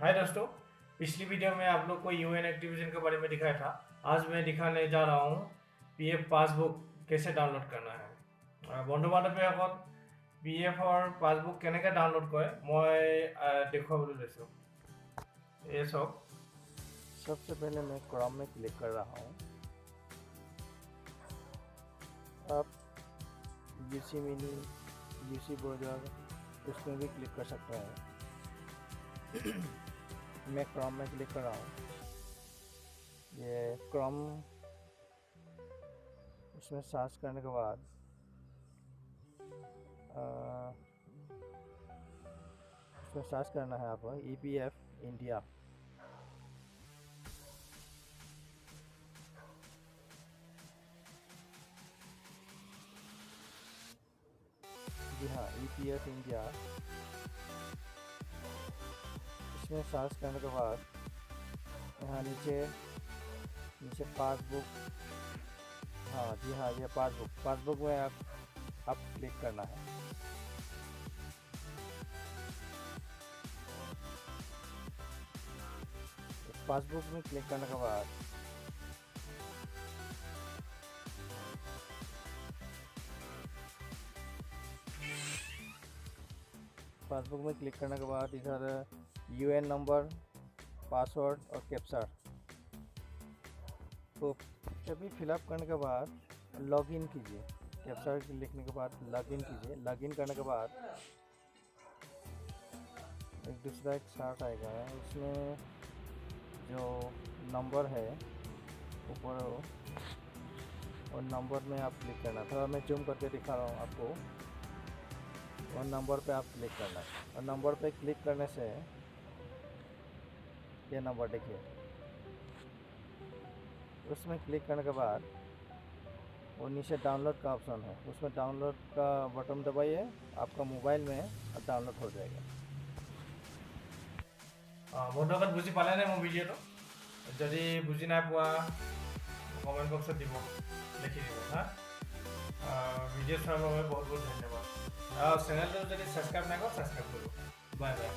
हाय दोस्तों। पिछली वीडियो में आप लोग को यूएन एक्टिविजन के बारे में दिखाया था। आज मैं दिखाने जा रहा हूँ पीएफ पासबुक कैसे डाउनलोड करना है। बंधु बान्धवी पीएफर पासबुक केनेके डाउनलोड करे मैं देखुवाबले লৈছো। ये सब सबसे पहले मैं क्रोम में क्लिक कर रहा हूँ। आप यूसी मिनी, यूसी ब्राउज़र उसमें भी क्लिक कर सकते हैं। मैं क्रोम में क्लिक कर रहा हूँ। ये क्रोम उसमें सर्च करने के बाद उसमें सर्च करना है आपको EPF इंडिया। जी हाँ, EPF इंडिया। इसमें सर्च करने के बाद यहाँ नीचे पासबुक, हाँ जी हाँ, ये पासबुक में आप क्लिक करना है। पासबुक में क्लिक करने के बाद इधर यूएन नंबर, पासवर्ड और कैप्चर तो सभी फिलअप करने के बाद लॉगिन कीजिए। कैप्चर लिखने के बाद लॉगिन कीजिए। लॉगिन करने के बाद एक दूसरा एक चार्ट आएगा, उसमें जो नंबर है ऊपर और नंबर में आप क्लिक करना। थोड़ा मैं जूम करके दिखा रहा हूँ आपको। और नंबर पे आप क्लिक करना है और नंबर पे क्लिक करने से ये नंबर देखिए, उसमें क्लिक करने के बाद वो नीचे डाउनलोड का ऑप्शन है, उसमें डाउनलोड का बटन दबाइए। आपका मोबाइल में डाउनलोड हो जाएगा। बंधुসকল बुझी पाले ने मोर भिडिओ जदि बुझी ना पा कमेंट बक्सत দিব लिखि দিব। हाँ भिडिओ चार बहुत बहुत धन्यवाद। चैनल जो सब्सक्राइब ना कर सब्सक्राइब करो। Bye bye.